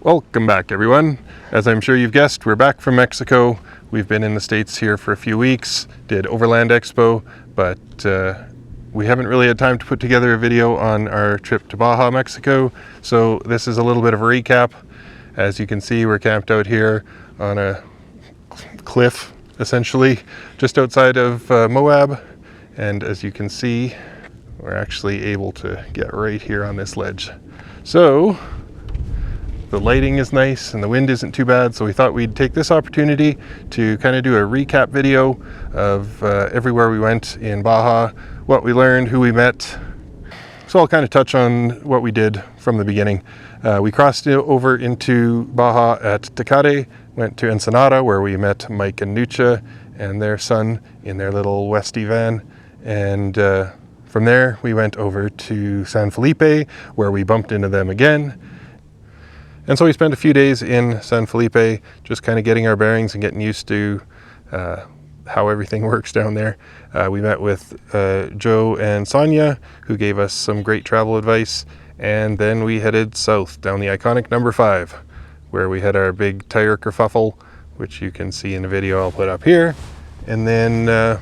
Welcome back, everyone. As I'm sure you've guessed, we're back from Mexico. We've been in the States here for a few weeks, did Overland Expo, but we haven't really had time to put together a video on our trip to Baja, Mexico. So this is a little bit of a recap. As you can see, we're camped out here on a cliff, essentially, just outside of Moab. And as you can see, we're actually able to get right here on this ledge. So the lighting is nice and the wind isn't too bad, so we thought we'd take this opportunity to kind of do a recap video of everywhere we went in Baja, what we learned, who we met. So I'll kind of touch on what we did from the beginning. We crossed over into Baja at Tecate, went to Ensenada where we met Mike and Nucha and their son in their little Westy van, and from there we went over to San Felipe where we bumped into them again. And so we spent a few days in San Felipe, just kind of getting our bearings and getting used to how everything works down there. We met with Joe and Sonia, who gave us some great travel advice. And then we headed south down the iconic number 5, where we had our big tire kerfuffle, which you can see in the video I'll put up here. And then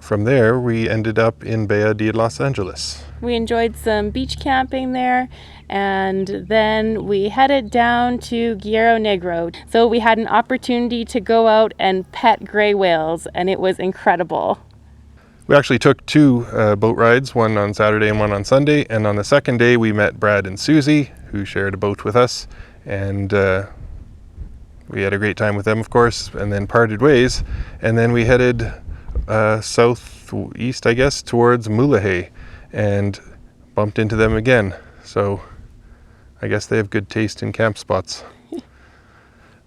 from there, we ended up in Baja de Los Angeles. We enjoyed some beach camping there, and then we headed down to Guerrero Negro. So we had an opportunity to go out and pet gray whales, and it was incredible. We actually took 2 boat rides, one on Saturday and one on Sunday. And on the second day, we met Brad and Susie, who shared a boat with us. And we had a great time with them, of course, and then parted ways. And then we headed southeast, I guess, towards Mulege, and bumped into them again. So I guess they have good taste in camp spots.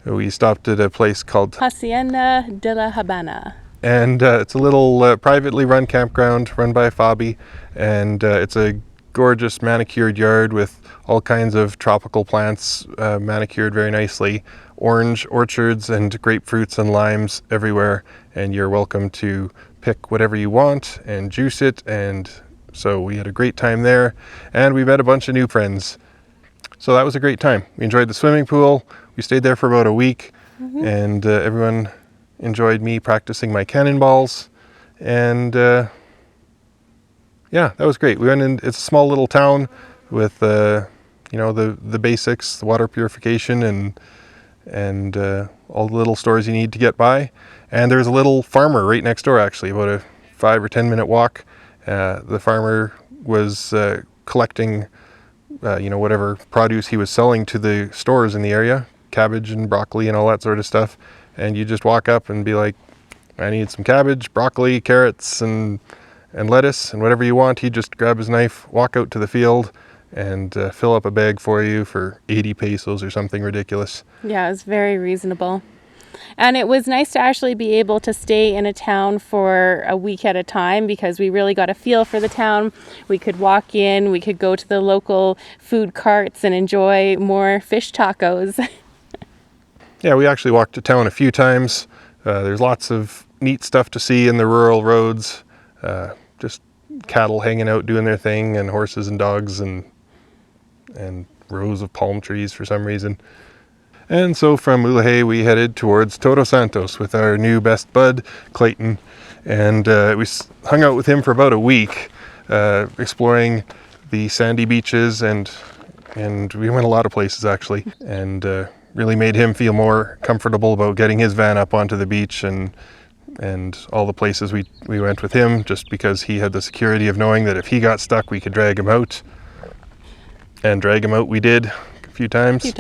We stopped at a place called Hacienda de la Habana. And it's a little privately run campground run by Fabi. And it's a gorgeous manicured yard with all kinds of tropical plants manicured very nicely. Orange orchards and grapefruits and limes everywhere. And you're welcome to pick whatever you want and juice it. And so we had a great time there, and we met a bunch of new friends. So that was a great time. We enjoyed the swimming pool. We stayed there for about a week, and everyone enjoyed me practicing my cannonballs. And yeah, that was great. We went in. It's a small little town with you know, the basics, the water purification, and all the little stores you need to get by. And there's a little farmer right next door, actually, about a 5 or 10 minute walk. The farmer was collecting, you know, whatever produce he was selling to the stores in the area, cabbage and broccoli and all that sort of stuff. And you just walk up and be like, I need some cabbage, broccoli, carrots, and lettuce, and whatever you want. He'd just grab his knife, walk out to the field, and fill up a bag for you for 80 pesos or something ridiculous. Yeah, it was very reasonable. And it was nice to actually be able to stay in a town for a week at a time, because we really got a feel for the town. We could walk in, we could go to the local food carts and enjoy more fish tacos. Yeah, we actually walked to town a few times. There's lots of neat stuff to see in the rural roads. Just cattle hanging out doing their thing, and horses and dogs, and rows of palm trees for some reason. And so from Mulege, we headed towards Todo Santos with our new best bud, Clayton. And we hung out with him for about a week, exploring the sandy beaches, and we went a lot of places, actually. And really made him feel more comfortable about getting his van up onto the beach, and all the places we went with him, just because he had the security of knowing that if he got stuck, we could drag him out. And drag him out we did a few times.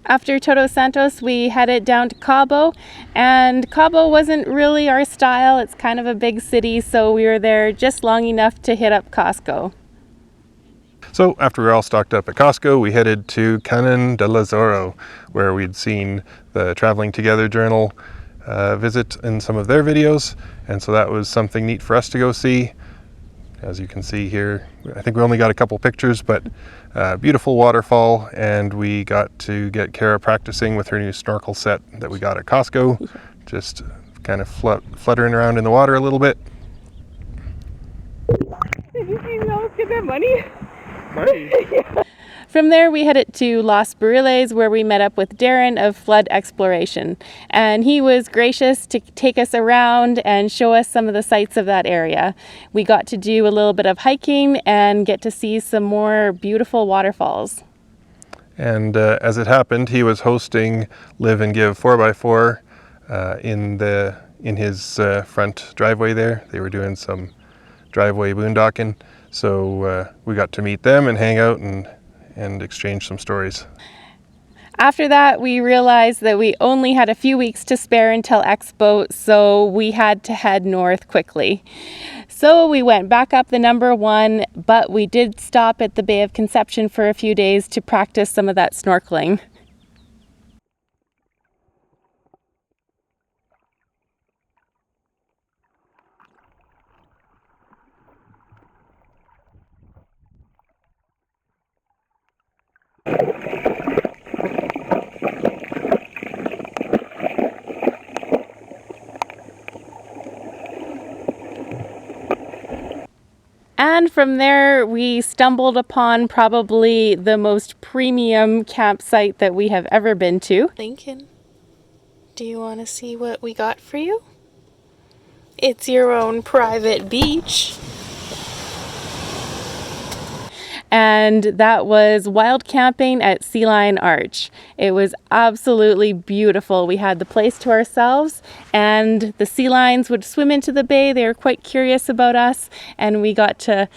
After Todo Santos, we headed down to Cabo, and Cabo wasn't really our style. It's kind of a big city, so we were there just long enough to hit up Costco. So after we were all stocked up at Costco, we headed to Canon de Lazaro, where we'd seen the Traveling Together Journal visit in some of their videos, and so that was something neat for us to go see. as you can see here. I think we only got a couple pictures, but beautiful waterfall, and we got to get Kara practicing with her new snorkel set that we got at Costco, just kind of fluttering around in the water a little bit. Did you see me almost get that money? Yeah. From there, we headed to Los Barriles, where we met up with Darren of Flood Exploration. And he was gracious to take us around and show us some of the sights of that area. We got to do a little bit of hiking and get to see some more beautiful waterfalls. And as it happened, he was hosting Live and Give 4x4 in his front driveway there. They were doing some driveway boondocking. So we got to meet them and hang out and exchange some stories. After that, we realized that we only had a few weeks to spare until Expo, so we had to head north quickly. So we went back up the number 1, but we did stop at the Bay of Conception for a few days to practice some of that snorkeling. And from there, we stumbled upon probably the most premium campsite that we have ever been to. Lincoln, do you want to see what we got for you? It's your own private beach. And that was wild camping at Sea Lion Arch. It was absolutely beautiful. We had the place to ourselves, and the sea lions would swim into the bay. They were quite curious about us, and we got to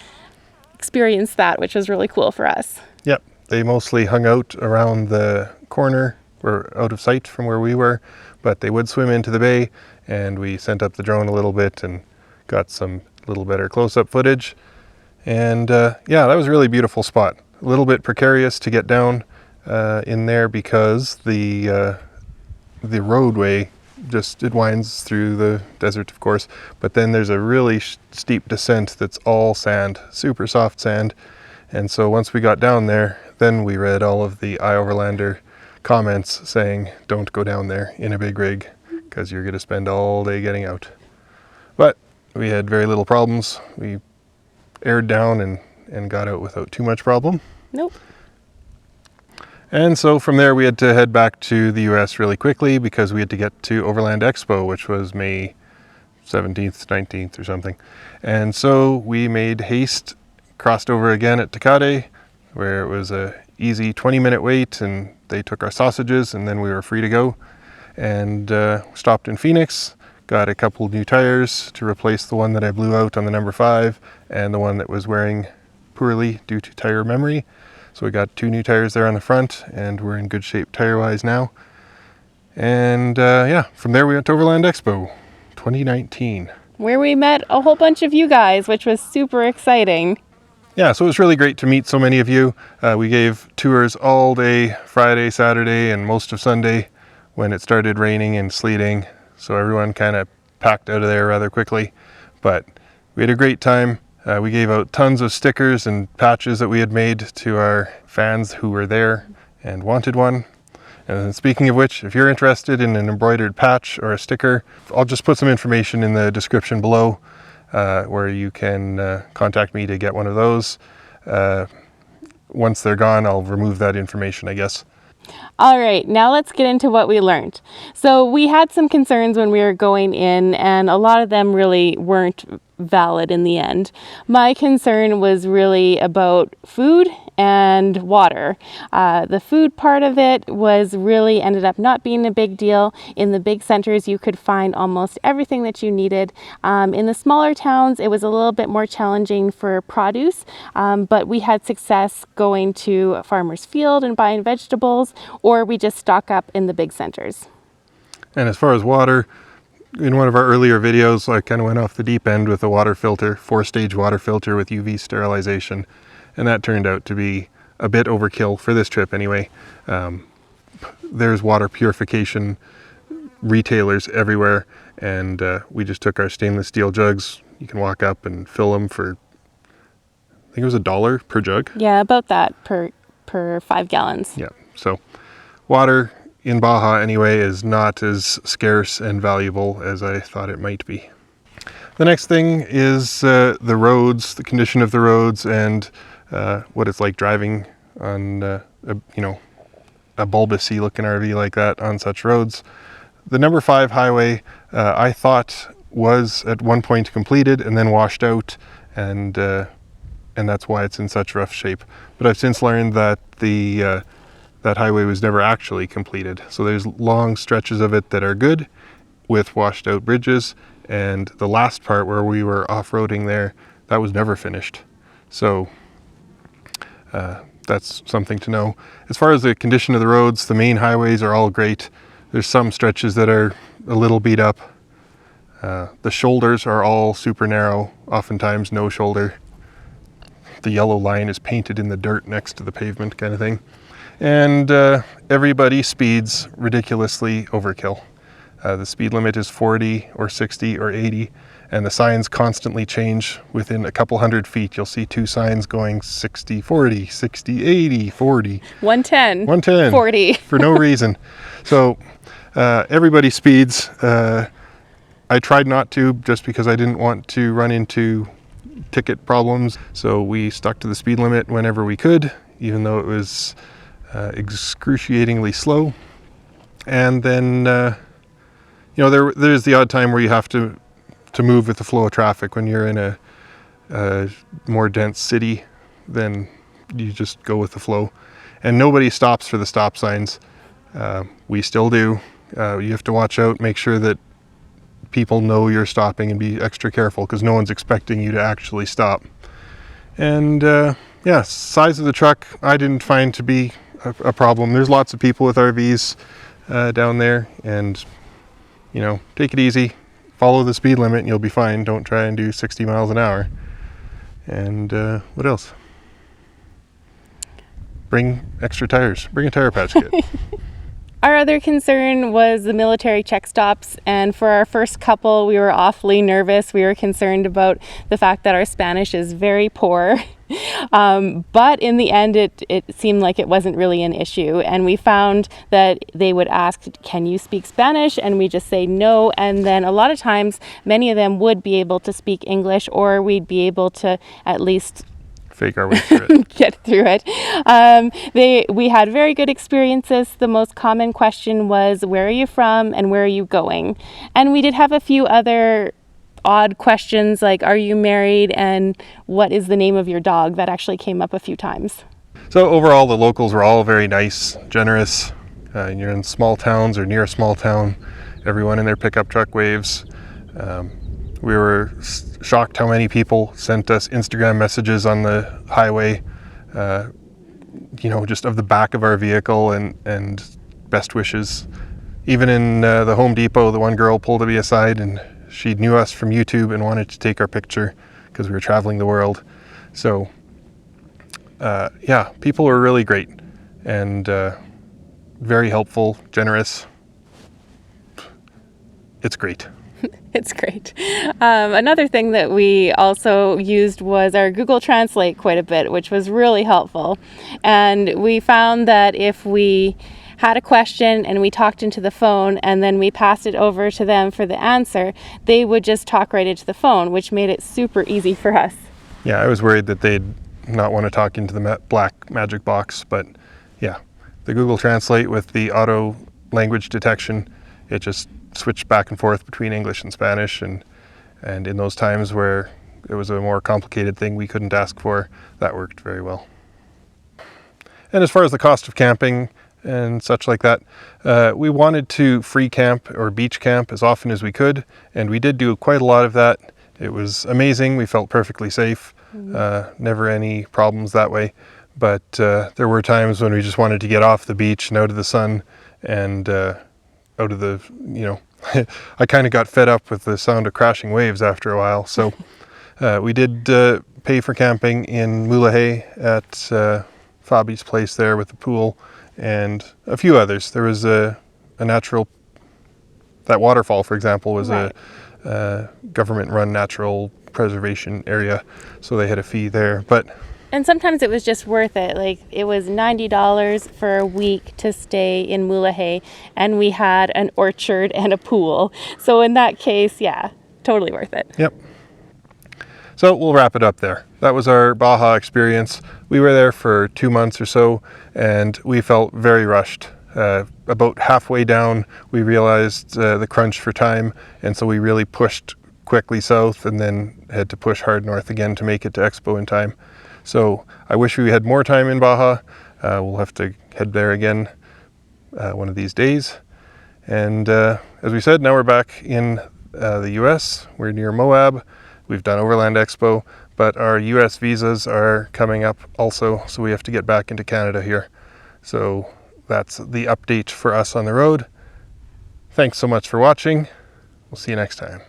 experience that, which was really cool for us. Yep, they mostly hung out around the corner or out of sight from where we were, but they would swim into the bay, and we sent up the drone a little bit and got some little better close-up footage. And yeah, that was a really beautiful spot. A little bit precarious to get down in there because the roadway it winds through the desert, of course, but then there's a really steep descent that's all sand, super soft sand. And so once we got down there, then we read all of the Overlander comments saying, don't go down there in a big rig because you're going to spend all day getting out. But we had very little problems. We aired down and got out without too much problem. Nope. And so from there we had to head back to the US really quickly because we had to get to Overland Expo, which was May 17th, 19th or something. And so we made haste, crossed over again at Tecate, where it was a easy 20-minute wait, and they took our sausages and then we were free to go. And stopped in Phoenix, got a couple new tires to replace the one that I blew out on the number 5 and the one that was wearing poorly due to tire memory. So we got 2 new tires there on the front, and we're in good shape tire-wise now. And yeah, from there we went to Overland Expo 2019. Where we met a whole bunch of you guys, which was super exciting. Yeah, so it was really great to meet so many of you. We gave tours all day, Friday, Saturday, and most of Sunday when it started raining and sleeting. So everyone kind of packed out of there rather quickly. But we had a great time. We gave out tons of stickers and patches that we had made to our fans who were there and wanted one. And speaking of which, if you're interested in an embroidered patch or a sticker, I'll just put some information in the description below where you can contact me to get one of those. Once they're gone, I'll remove that information, I guess. All right, now let's get into what we learned. So we had some concerns when we were going in, and a lot of them really weren't valid in the end. My concern was really about food and water. The food part of it was really ended up not being a big deal. In the big centers, you could find almost everything that you needed. In the smaller towns, it was a little bit more challenging for produce, but we had success going to a farmer's field and buying vegetables, or we just stock up in the big centers. And as far as water, in one of our earlier videos, I kind of went off the deep end with a water filter, 4-stage water filter with UV sterilization. And that turned out to be a bit overkill for this trip anyway. There's water purification retailers everywhere, and we just took our stainless steel jugs. You can walk up and fill them for think it was $1 per jug. Yeah, about that per 5 gallons. Yeah. So water in Baja anyway is not as scarce and valuable as I thought it might be. The next thing is the roads, the condition of the roads, and what it's like driving on a bulbousy looking RV like that on such roads. The number 5 highway I thought was at one point completed and then washed out, and that's why it's in such rough shape. But I've since learned that that highway was never actually completed. So there's long stretches of it that are good with washed out bridges, and the last part where we were off-roading there, that was never finished. So that's something to know. As far as the condition of the roads, the main highways are all great. There's some stretches that are a little beat up. The shoulders are all super narrow, oftentimes no shoulder. The yellow line is painted in the dirt next to the pavement kind of thing. And everybody speeds ridiculously overkill. The speed limit is 40 or 60 or 80, and the signs constantly change. Within a couple hundred feet, you'll see 2 signs going 60, 40, 60, 80, 40. 110. 40. For no reason. So everybody speeds. I tried not to, just because I didn't want to run into ticket problems. So we stuck to the speed limit whenever we could, even though it was excruciatingly slow. And then there's the odd time where you have to move with the flow of traffic. When you're in a more dense city, then you just go with the flow, and nobody stops for the stop signs. We still do. You have to watch out, make sure that people know you're stopping, and be extra careful because no one's expecting you to actually stop. And size of the truck I didn't find to be a problem. There's lots of people with RVs down there, and take it easy, follow the speed limit and you'll be fine. Don't try and do 60 miles an hour. And what else? Bring extra tires. Bring a tire patch kit. Our other concern was the military check stops, and for our first couple, we were awfully nervous. We were concerned about the fact that our Spanish is very poor. But in the end, it seemed like it wasn't really an issue. And we found that they would ask, can you speak Spanish? And we just say no. And then a lot of times, many of them would be able to speak English, or we'd be able to at least fake our way through it. Get through it. We had very good experiences. The most common question was, where are you from and where are you going? And we did have a few other odd questions like, are you married and what is the name of your dog? That actually came up a few times. So overall, the locals were all very nice, generous. You're in small towns or near a small town, everyone in their pickup truck waves. We were shocked how many people sent us Instagram messages on the highway, just of the back of our vehicle and best wishes. Even in the Home Depot, the one girl pulled me aside and she knew us from YouTube and wanted to take our picture because we were traveling the world. So, people were really great and very helpful, generous. It's great. It's great. Another thing that we also used was our Google Translate quite a bit, which was really helpful. And we found that if we had a question and we talked into the phone and then we passed it over to them for the answer, they would just talk right into the phone, which made it super easy for us. Yeah, I was worried that they'd not want to talk into the black magic box, but yeah, the Google Translate with the auto language detection, it just switched back and forth between English and Spanish, and in those times where it was a more complicated thing we couldn't ask for, that worked very well. And as far as the cost of camping and such like that, we wanted to free camp or beach camp as often as we could, and we did do quite a lot of that. It was amazing. We felt perfectly safe. Never any problems that way. But there were times when we just wanted to get off the beach and out of the sun and out of the, I kind of got fed up with the sound of crashing waves after a while. So we did pay for camping in Mulege at Fabi's place there with the pool and a few others. There was a natural, that waterfall, for example, was right. A government-run natural preservation area, so they had a fee there. But And sometimes it was just worth it. Like, it was $90 for a week to stay in Mulege, and we had an orchard and a pool. So in that case, yeah, totally worth it. yep. So we'll wrap it up there. That was our Baja experience. We were there for 2 months or so, and we felt very rushed. About halfway down, we realized the crunch for time, and so we really pushed quickly south and then had to push hard north again to make it to Expo in time. So I wish we had more time in Baja. We'll have to head there again one of these days. And as we said, now we're back in the US. We're near Moab. We've done Overland Expo, but our US visas are coming up also, so we have to get back into Canada here. So that's the update for us on the road. Thanks so much for watching. We'll see you next time.